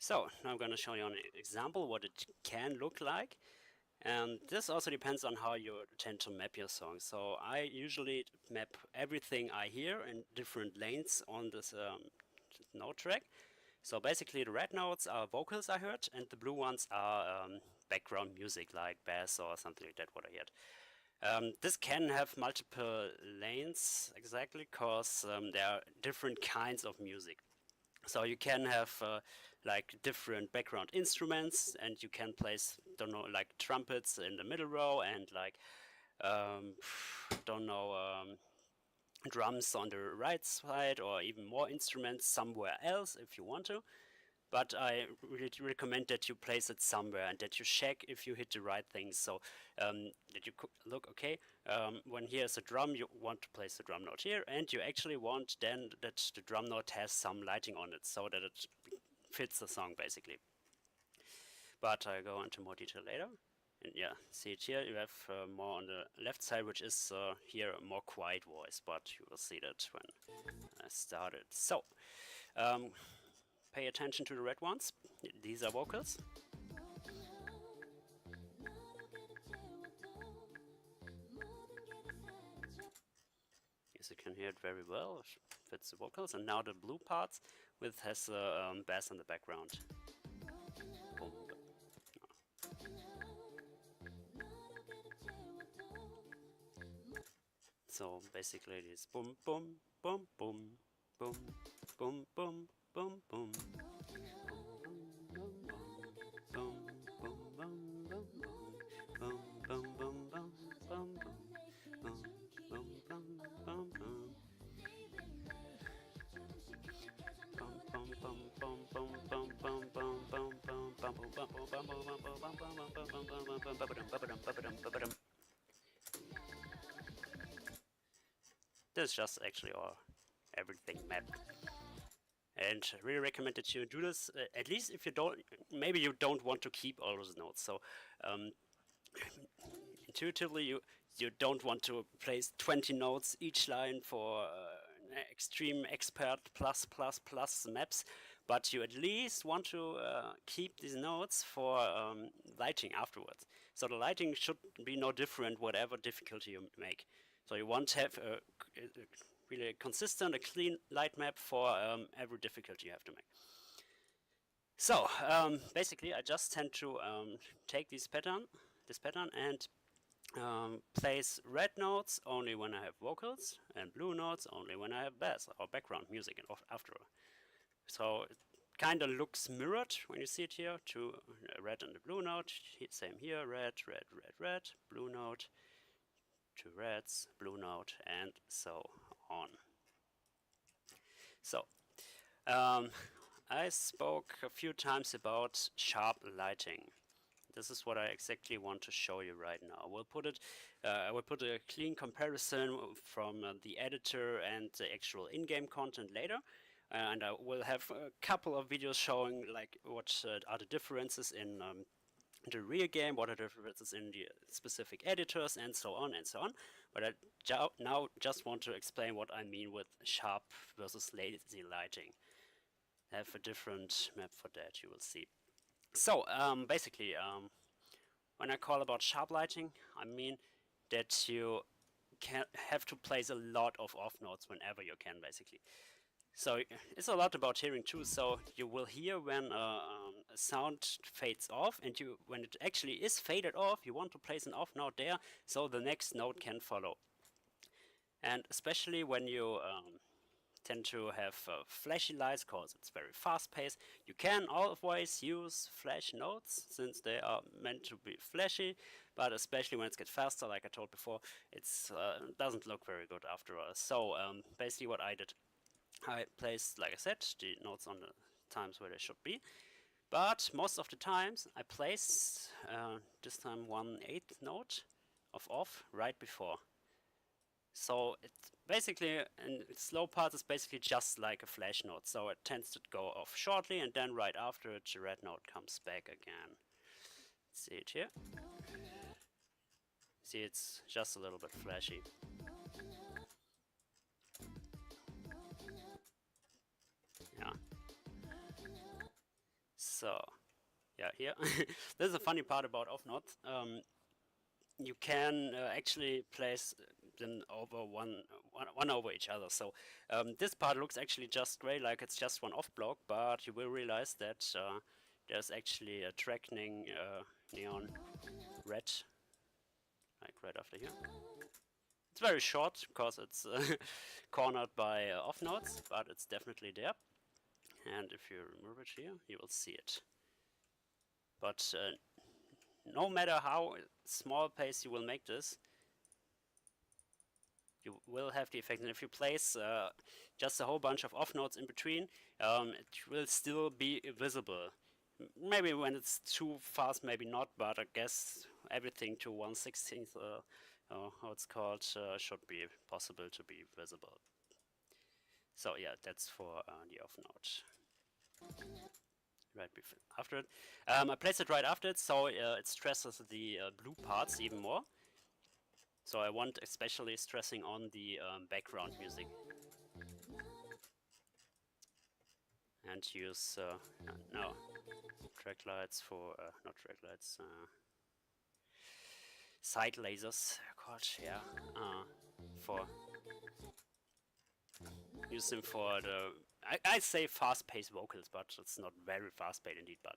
So now I'm going to show you an example what it can look like, and this also depends on how you tend to map your song. So I usually map everything I hear in different lanes on this note track. So basically the red notes are vocals I heard, and the blue ones are background music like bass or something like that what I heard. This can have multiple lanes exactly because there are different kinds of music. So you can have like different background instruments, and you can place, don't know, like trumpets in the middle row, and like don't know, drums on the right side, or even more instruments somewhere else if you want to. But I really recommend that you place it somewhere and that you check if you hit the right things. So that you look, okay, when here's a drum, you want to place the drum note here, and you actually want then that the drum note has some lighting on it so that it fits the song basically. But I'll go into more detail later. And yeah, see it here, you have more on the left side, which is here a more quiet voice, but you will see that when I started. So, pay attention to the red ones. These are vocals. Yes, you can hear it very well. It fits the vocals. And now the blue parts with has a bass in the background. Boom. So basically it is boom, boom, boom, boom, boom, boom, boom, boom, boom. This is just actually our everything mapped. And I really recommend that you do this, at least if you don't, maybe you don't want to keep all those notes. So intuitively you don't want to place 20 notes each line for extreme expert plus maps, but you at least want to keep these notes for lighting afterwards. So the lighting should be no different whatever difficulty you make. So you want to have a really consistent, a clean light map for every difficulty you have to make. So basically I just tend to take this pattern and place red notes only when I have vocals, and blue notes only when I have bass or background music after. So it kind of looks mirrored when you see it here to red and the blue note. Same here, red, red, red, red, blue note, two reds, blue note, and so on. So I spoke a few times about sharp lighting. This is what I exactly want to show you right now. We'll put it. I will put a clean comparison from the editor and the actual in-game content later, and I will have a couple of videos showing like what are the differences in the real game, what are the differences in the specific editors, and so on and so on. But I now just want to explain what I mean with sharp versus lazy lighting. I have a different map for that, you will see. So basically, when I call about sharp lighting, I mean that you can have to place a lot of off notes whenever you can, basically. So it's a lot about hearing too. So you will hear when a sound fades off, and when it actually is faded off, you want to place an off note there so the next note can follow. And especially when you tend to have flashy lights because it's very fast paced, you can always use flash notes since they are meant to be flashy, but especially when it gets faster, like I told before, it doesn't look very good after all. So basically what I did, I placed, like I said, the notes on the times where they should be, but most of the times I placed this time 1/8 note of off right before. So it's basically, in slow parts, it's basically just like a flash note. So it tends to go off shortly, and then right after it, the red note comes back again. See it here? See, it's just a little bit flashy. Yeah. So yeah, here this is a funny part about off notes. You can actually place them over one over each other. So this part looks actually just great, like it's just one off block, but you will realize that there's actually a tracking neon red, like right after here. It's very short because it's cornered by off notes, but it's definitely there. And if you remove it here, you will see it. But no matter how small pace you will make this, you will have the effect. And if you place just a whole bunch of off notes in between, it will still be visible. Maybe when it's too fast, maybe not, but I guess everything to 1/16th, how it's called, should be possible to be visible. So yeah, that's for the off note. Right after it. I place it right after it, so it stresses the blue parts even more. So I want especially stressing on the background music. And use, no, track lights for, not track lights, side lasers, called, yeah, for, use them for the, I say fast-paced vocals, but it's not very fast-paced indeed, but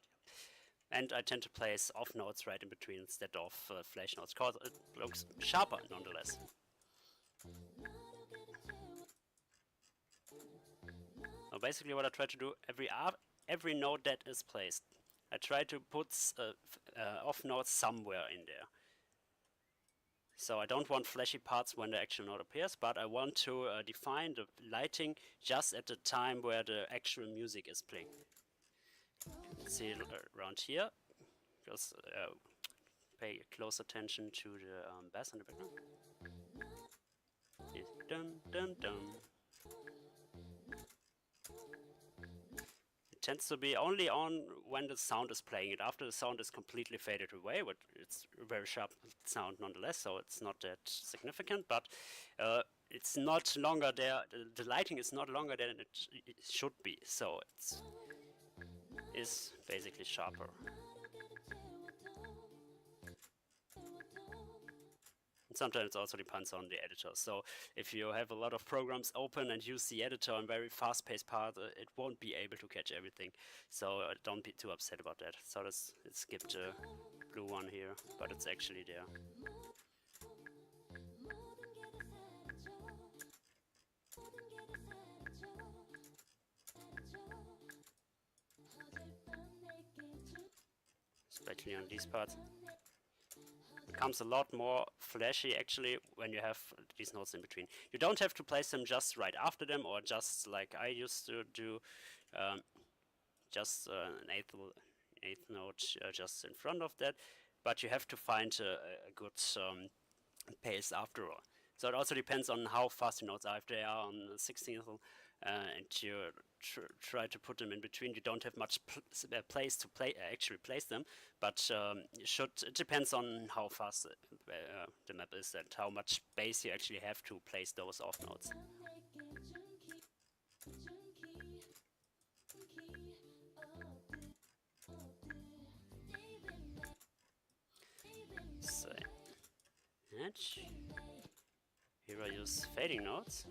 yeah. And I tend to place off notes right in between instead of flash notes, because it looks sharper nonetheless. So basically what I try to do, every note that is placed, I try to put off notes somewhere in there. So I don't want flashy parts when the actual note appears, but I want to define the lighting just at the time where the actual music is playing. See around here, just pay close attention to the bass in the background. Dun, dun, dun. It tends to be only on when the sound is playing it. After the sound is completely faded away, but it's a very sharp sound nonetheless, so it's not that significant, but it's not longer there, the lighting is not longer than it should be, so it is basically sharper. Sometimes it also depends on the editor. So if you have a lot of programs open and use the editor on very fast-paced part, it won't be able to catch everything. So don't be too upset about that. So it skipped the blue one here, but it's actually there. Especially on these parts. Becomes a lot more flashy actually when you have these notes in between. You don't have to place them just right after them or just like I used to do, just an eighth note just in front of that, but you have to find a good pace after all. So it also depends on how fast the notes are. If they are on 16th and you try to put them in between, you don't have much place to actually place them, but it depends on how fast the map is and how much space you actually have to place those off notes. So, and here I use fading notes.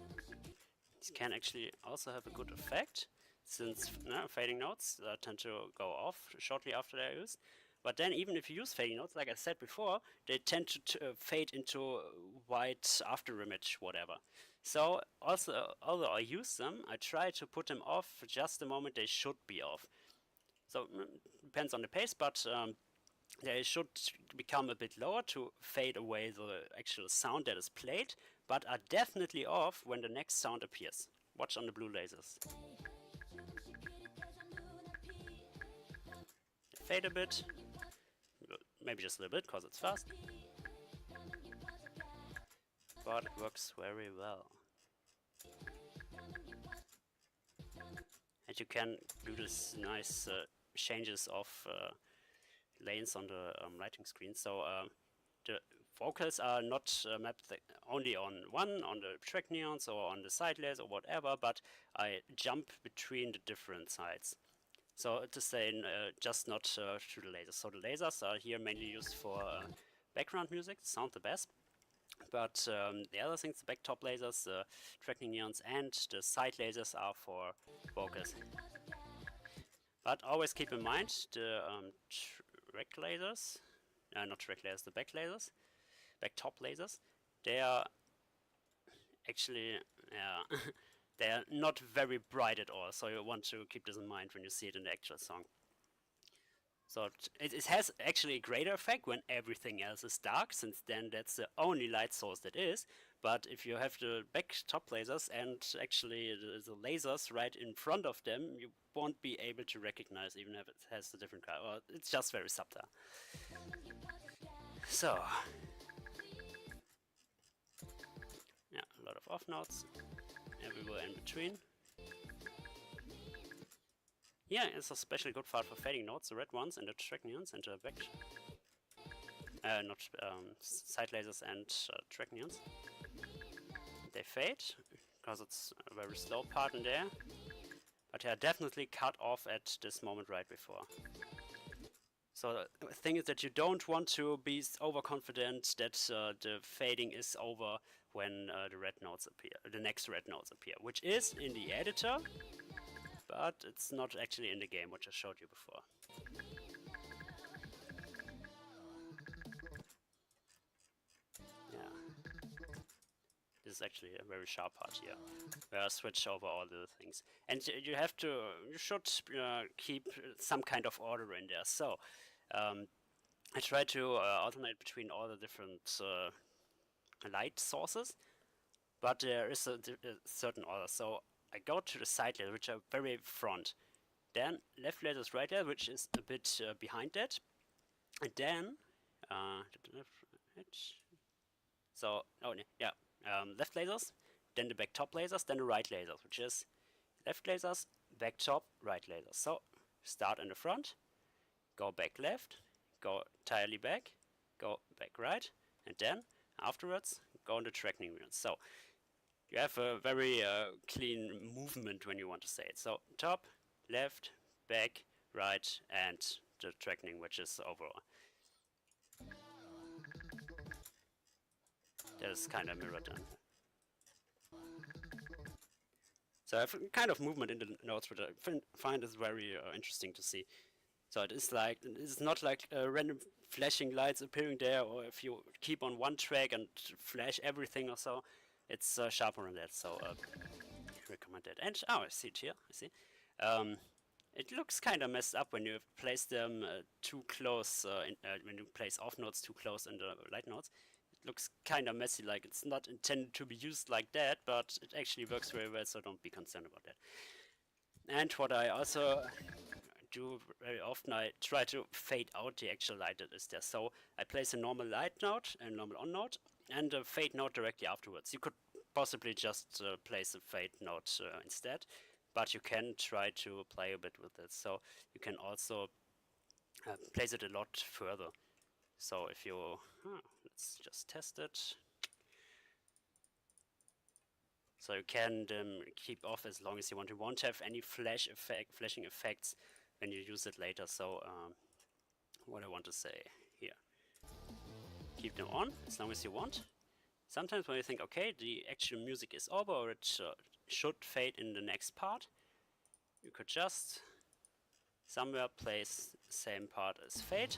These can actually also have a good effect, since fading notes tend to go off shortly after they're used. But then even if you use fading notes, like I said before, they tend to fade into white after image, whatever. So also, although I use them, I try to put them off just the moment they should be off. So depends on the pace, but they should become a bit lower to fade away the actual sound that is played, but are definitely off when the next sound appears. Watch on the blue lasers. Fade a bit, maybe just a little bit because it's fast, but it works very well. And you can do this nice changes of lanes on the lighting screen. So the vocals are not mapped only on the track neons or on the side layers or whatever, but I jump between the different sides. So to say, just not through the lasers. So the lasers are here mainly used for background music, sound the best. But the other things, the back top lasers, the tracking neons, and the side lasers are for vocals. But always keep in mind the track lasers, not track lasers, the back lasers, back top lasers, they are actually, they are not very bright at all. So you want to keep this in mind when you see it in the actual song. So it has actually a greater effect when everything else is dark, since then that's the only light source that is. But if you have the back top lasers and actually the lasers right in front of them, you won't be able to recognize even if it has a different color. Well, it's just very subtle. So, yeah, a lot of off notes everywhere in between. Yeah, it's especially good for fading notes, the red ones and the track neons and the back, not side lasers and track neons. They fade because it's a very slow part in there, but they are definitely cut off at this moment right before. So the thing is that you don't want to be overconfident that the fading is over when the red notes appear, the next red notes appear, which is in the editor, but it's not actually in the game, which I showed you before. Yeah. This is actually a very sharp part here, where I switch over all the things. And you should keep some kind of order in there. So, I try to alternate between all the different light sources, but there is a certain order. So I go to the side laser, which are very front. Then left laser is right laser, which is a bit behind that. And then, so, oh yeah, left lasers, then the back top lasers, then the right lasers, which is left lasers, back top, right lasers. So start in the front, go back left, go entirely back, go back right, and then afterwards go on the tracking wheels. So you have a very clean movement when you want to say it. So top, left, back, right, and the tracking, which is overall. That is kind of mirrored then. So I have a kind of movement in the notes, which I find is very interesting to see. So it's not like random flashing lights appearing there, or if you keep on one track and flash everything or so, it's sharper than that. So I recommend that. And I see it here. I see. It looks kind of messed up when you place them too close. When you place off notes too close in the light notes, it looks kind of messy. Like it's not intended to be used like that, but it actually works very well. So don't be concerned about that. And what I also do very often, I try to fade out the actual light that is there. So I place a normal light note and normal on note and a fade note directly afterwards. You could possibly just place a fade note instead, but you can try to play a bit with it. So you can also place it a lot further. So if you, let's just test it. So you can keep off as long as you want. You won't have any flashing effects when you use it later. So what I want to say here, keep them on as long as you want. Sometimes when you think, okay, the actual music is over, or it should fade in the next part, you could just somewhere place the same part as fade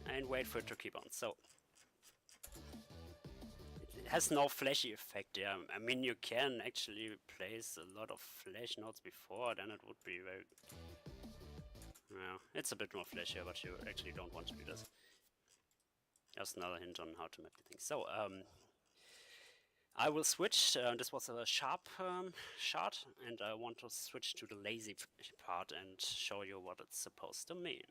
and wait for it to keep on. So it has no flashy effect there. I mean, you can actually place a lot of flash notes before, then it would be very... Well, it's a bit more flashy, but you actually don't want to do this. Just another hint on how to map the thing. So, I will switch. This was a sharp shot, and I want to switch to the lazy part and show you what it's supposed to mean.